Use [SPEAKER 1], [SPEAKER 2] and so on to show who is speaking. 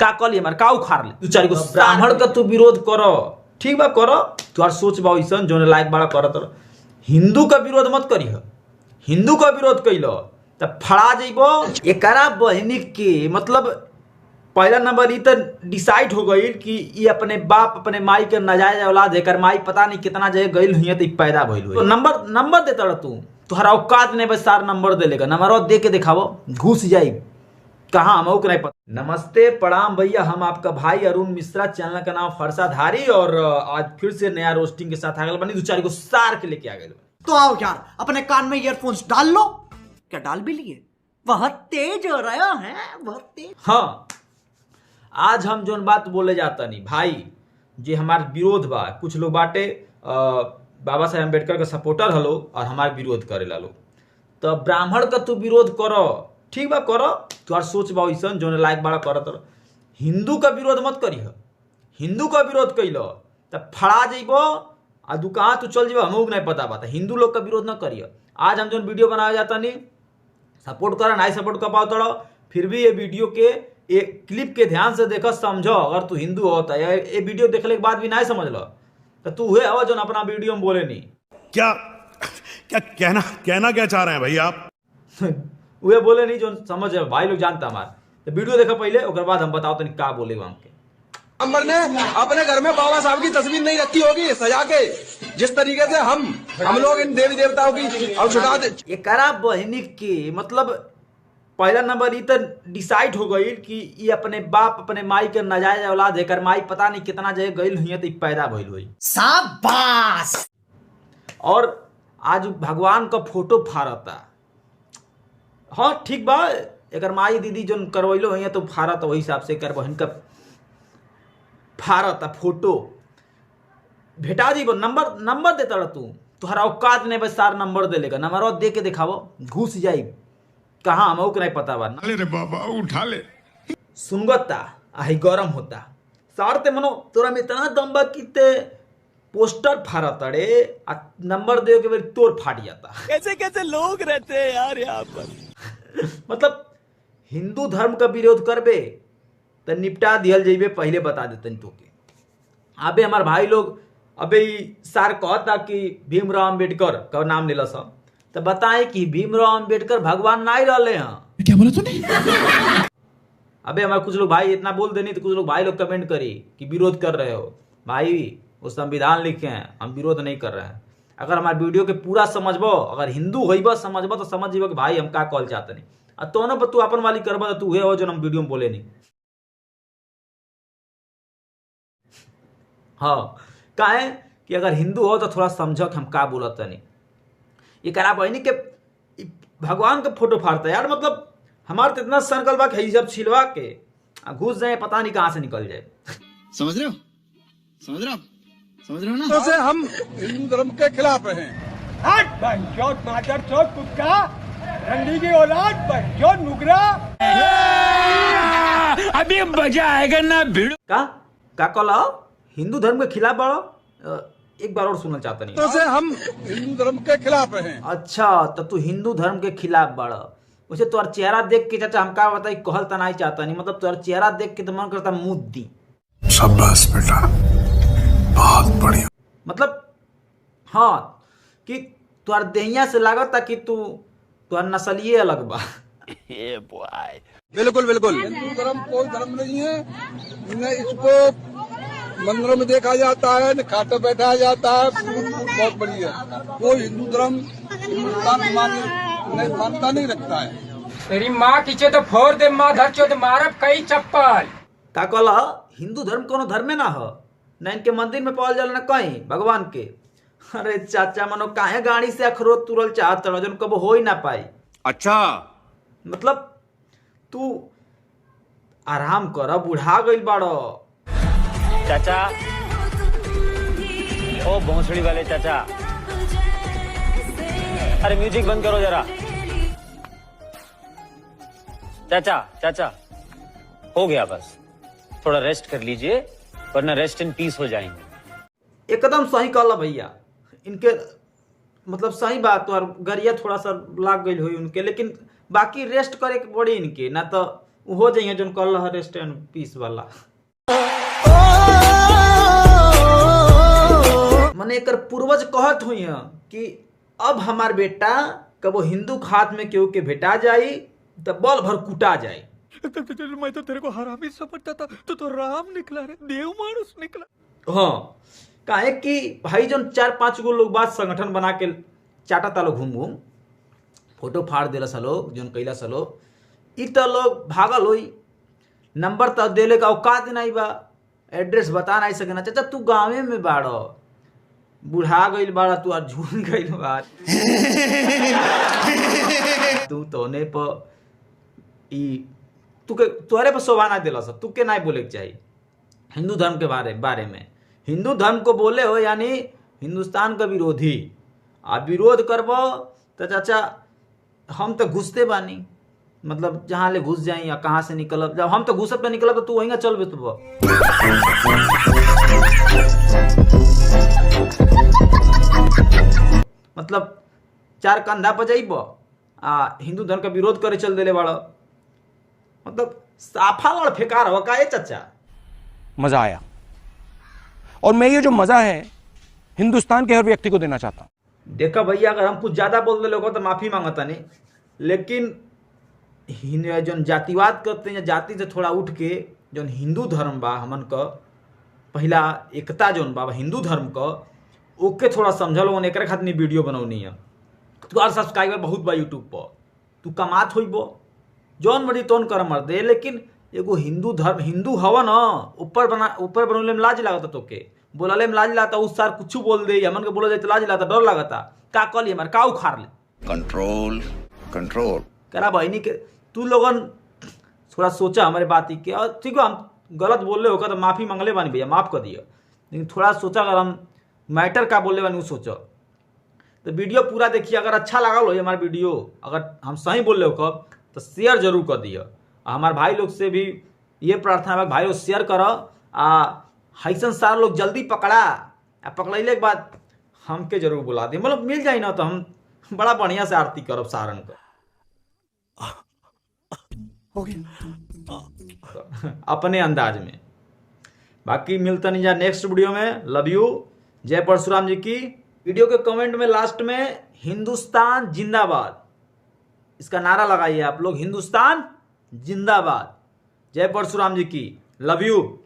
[SPEAKER 1] का कल हमार का उखाड़ ले 2-4 गो ब्राह्मण का तू विरोध करो, ठीक बा करो, तुहार सोच बा वैसन जोने लायक बड़ा करत। हिंदू का विरोध मत करी, हिंदू का विरोध कैलो तब फड़ा जइबो। एकरा बहनी के मतलब पहला नंबर तो डिसाइड हो गई कि ये अपने बाप अपने माई के नाजायज औलाद है, माई पता नहीं कितना जगह गई हुई है तो पैदा भइल हुई। तो नंबर देता रह तू, तुहरा औकात नहीं बस सार नंबर दे लेगा, नंबर दे के दिखावो घुस जाई कहाँ हमको नहीं पता। नमस्ते प्रणाम भैया, हम आपका भाई अरुण मिश्रा, चैनल का नाम फरसाधारी, और आज फिर से नया रोस्टिंग के साथ आ गए बनी 2-4 को सार के लेके आ गए।
[SPEAKER 2] तो आओ यार अपने कान में ईयरफोन्स डाल लो। क्या डाल भी लिए? बहुत तेज हो रहा है, बहुत तेज।
[SPEAKER 1] हाँ, आज हम जोन बात बोले जाता नहीं भाई, जे हमार विरोध बा, कुछ लोग बाटे बाबा साहेब अम्बेडकर का सपोर्टर हलो और हमारे विरोध करे ला लो। तो ब्राह्मण का तू विरोध करो, ठीक बा करो, तुहार सोच बा वैसन जोने लायक बड़ा करत। हिंदू का विरोध मत करी, हिंदू का विरोध कैलो तब फड़ा जइबो आ तू कहाँ तू चल जइबो हमको नहीं पता बात। हिंदू लोग का विरोध न करिए। आज हम जो वीडियो बनाया जाता नहीं सपोर्ट करा, नहीं सपोर्ट कर पाओ तड़ो, फिर भी ये वीडियो के एक क्लिप के ध्यान से देखो समझो। अगर तू हिंदू होता है ये वीडियो देखने के बाद भी नहीं समझ लो तो तू हुए हो जो अपना वीडियो में बोले नहीं।
[SPEAKER 3] क्या क्या कहना क्या चाह रहे हैं भाई आप?
[SPEAKER 1] वे बोले नहीं जो समझ है भाई लोग जानता हमारे। तो वीडियो देखो पहले, उसके बाद हम बताओ तो क्या बोले वहां के।
[SPEAKER 4] अंबर ने अपने घर में बाबा साहब की तस्वीर नहीं रखी होगी सजा के, जिस तरीके से हम लोग इन देवी देवताओं की और छुटा दे।
[SPEAKER 1] ये करा बहनी के मतलब पहला नंबर तो डिसाइड हो गई कि ये अपने बाप अपने माई के नाजायज औलाद है, माई पता नहीं कितना जगह गई हुई है तो पैदा भइल हुई।
[SPEAKER 2] शाबाश।
[SPEAKER 1] और आज भगवान का फोटो फाड़ता। हाँ ठीक बा, अगर माई दीदी जो करवैलो हुई है तो फाड़ता, वही हिसाब से कर बहन का फाड़ता फोटो भेटा दी। नंबर देता रह तू, तुहरा औकात नहीं बस सार नंबर दे लेगा, नंबर दे के दिखावो घुस जाई कहाँ हमको नहीं पता बा।
[SPEAKER 3] अरे बाबा उठा ले
[SPEAKER 1] सुनगता आई गरम होता सारते मनो तोरा में इतना दम बा कि ते पोस्टर फाड़ा तड़े आ नंबर दे के बार तोड़ फाट जाता।
[SPEAKER 5] कैसे कैसे लोग रहते हैं यार यहाँ पर।
[SPEAKER 1] मतलब हिंदू धर्म का विरोध करबे तो निपटा दियल जेबे, पहले बता देते तो के। अबे हमार भाई लोग अबे सार कहता कि भीमराव अम्बेडकर का नाम लेला सब, तो बताए कि भीमराव अम्बेडकर भगवान नहीं रहले हैं।
[SPEAKER 5] क्या बोला तूने?
[SPEAKER 1] अबे हमारे कुछ लोग भाई इतना बोल देनी तो कुछ लोग भाई लोग कमेंट करी कि विरोध कर रहे हो। भाई वो संविधान लिखे हैं, हम विरोध नहीं कर रहे हैं। अगर हमारे वीडियो के पूरा समझबो, अगर हिंदू होइबो समझबो तो समझ जीबो कि भाई हम का कॉल चाहते नहीं। और तो ना तू अपन वाली करबो तो तू हुए हो जो हम वीडियो में बोले नहीं। हाँ काहे कि अगर हिंदू हो तो थोड़ा समझो कि हम का बोलत नहीं। ये करा बहनी के भगवान का फोटो फाड़ता यार, मतलब हमारे तो इतना सर्कल बा कि जब छिलवा के घुस जाए पता नहीं कहां से निकल जाए।
[SPEAKER 5] समझ रहे हो? समझ रहे हो? समझ रहे हो ना?
[SPEAKER 4] तो से हम हिंदू धर्म के खिलाफ हैं।
[SPEAKER 6] कुत्ता रंडी की औलाद जो नुगरा।
[SPEAKER 5] अभी मजा आएगा ना भिड़ो।
[SPEAKER 1] का कला हिंदू धर्म के खिलाफ बड़ो? एक बार और सुनना चाहता नहीं।
[SPEAKER 4] तो से हम हिंदू धर्म के खिलाफ हैं।
[SPEAKER 1] अच्छा तो तू हिंदू धर्म के खिलाफ बड़ा। उसे तोर चेहरा देख के चाचा हम का बताई कहल तो नहीं चाहता नहीं, मतलब तोर चेहरा देख के तो मन करता मुंह दी।
[SPEAKER 3] शाबाश बेटा बहुत बढ़िया।
[SPEAKER 1] मतलब हाँ कि तोर देहिया से लागता कि तोर नस्लिए अलग बा।
[SPEAKER 4] बिल्कुल बिल्कुल, हिंदू धर्म कोई धर्म नहीं है, न इसको मंदिरों में देखा जाता है, न खाटा बैठाया जाता है। बहुत बढ़िया, कोई हिंदू धर्म हिंदुस्तान मानता नहीं रखता है।
[SPEAKER 6] तेरी माँ खींचे तो फोड़ दे, माँ धर चो मारब कई चप्पल।
[SPEAKER 1] का कहला हिंदू धर्म कोनो धर्मे ना हो, न इनके मंदिर में पावल जाला ना कहीं भगवान के। अरे चाचा मनो काहे गाड़ी से अखरोट तुरल चाहत रहो जन कबो हो ही ना पाई।
[SPEAKER 5] अच्छा
[SPEAKER 1] मतलब तू आराम कर, बुढ़ा गइल बाड़ो।
[SPEAKER 7] चाचा ओ भोंसड़ी वाले चाचा, अरे म्यूजिक बंद करो जरा। चाचा चाचा हो गया, बस थोड़ा रेस्ट कर लीजिए वरना रेस्ट इन पीस हो जाएंगे।
[SPEAKER 1] एकदम सही कहला भैया, इनके मतलब सही बात। और गरिया थोड़ा सा लाग गई हुई उनके, लेकिन बाकी रेस्ट करे के पड़ी इनके, ना तो हो जाइए जो कल रहा रेस्ट एंड पीस वाला। मने एकर पूर्वज कहत हुई कि अब हमार बेटा कबो हिंदू खात में केहू के भेटा जाई तो बल भर कुटा जाए।
[SPEAKER 2] मैं तो तेरे को हरामी समझता था, तो राम निकला रे, देव मानुस निकला।
[SPEAKER 1] हाँ, काहे कि भाई जो 4-5 गो लोग बात संगठन बना के चाटा तालो घूम घूम फोटो फाड़ देला सलो जोन कैला सलो, इ तो लोग भागल होई, नंबर तो देले का औकात नहीं बा, एड्रेस बता नहीं सकेना। चाचा तू गाँवे में बाड़ो, बुढ़ा गईल बाड़ा तू और झूठ गईल बा तू तोने पर तू के तोहरे पर शोभा ना दिला सब, तू के नहीं बोले के चाहिए हिंदू धर्म के बारे में। हिंदू धर्म को बोले हो यानी हिंदुस्तान का विरोधी। आप विरोध करबो तो चाचा हम तो घुसते बानी, मतलब जहाँ ले घुस जाए या कहाँ से निकलब, जब हम तो घुसत पे निकलब तो तू वहीं चल बेतब। मतलब 4 कंधा पर जाइब हिंदू धर्म का विरोध करे चल देले बाड़ा, मतलब साफा लड़ फेकार हो का चाचा।
[SPEAKER 5] मजा आया, और मैं ये जो मजा है हिंदुस्तान के हर व्यक्ति को देना चाहता हूं।
[SPEAKER 1] देखा भैया, अगर हम कुछ ज्यादा बोल दे तो माफी मांगता नहीं, लेकिन जो जातिवाद करते हैं, जाति से थोड़ा उठ के जो हिंदू धर्म बा हमन का पहला एकता जो बा हिंदू धर्म का ओके थोड़ा समझल हो, एक खातिर वीडियो बनौनी है। तू और सब्सक्राइबर बहुत बा यूट्यूब पर, तू कमात होइबो जौन मर्जी तौन कर मर दे, लेकिन एगो हिंदू धर्म हिंदू हवा न ऊपर बनौले में लाज लागता, तोके बोलले में लाज लागता, उस सार कुछ बोल दे हमन के बोला जाए तो लाज लागता, डर लागता। का कल हमारे का उखाड़ ले
[SPEAKER 3] कंट्रोल कंट्रोल
[SPEAKER 1] करा बहनी के। तू लोगन थोड़ा सोचा हमारे बात के, और ठीक है हम गलत बोल रहे होगा तो माफी मांगले बानी भैया, माफ कर दिया, लेकिन थोड़ा सोचा अगर हम मैटर का बोले बानी सोचो। तो वीडियो पूरा देखिए, अगर अच्छा लगा हो हमारा वीडियो, अगर हम सही बोल रहे हो कब तो शेयर जरूर कर दिया। हमारे भाई लोग से भी ये प्रार्थना है भाई लोग शेयर करो, हैसन सार लोग जल्दी पकड़ा, पकड़ैले के बाद हमके जरूर बुला दी, मतलब मिल जाए ना तो हम बड़ा बढ़िया से आरती करब सारन का अपने अंदाज में। बाकी मिलता नहीं जा नेक्स्ट वीडियो में। लव यू, जय परशुराम जी की। वीडियो के कमेंट में लास्ट में हिंदुस्तान जिंदाबाद इसका नारा लगाइए आप लोग, हिंदुस्तान जिंदाबाद। जय परशुराम जी की। Love you.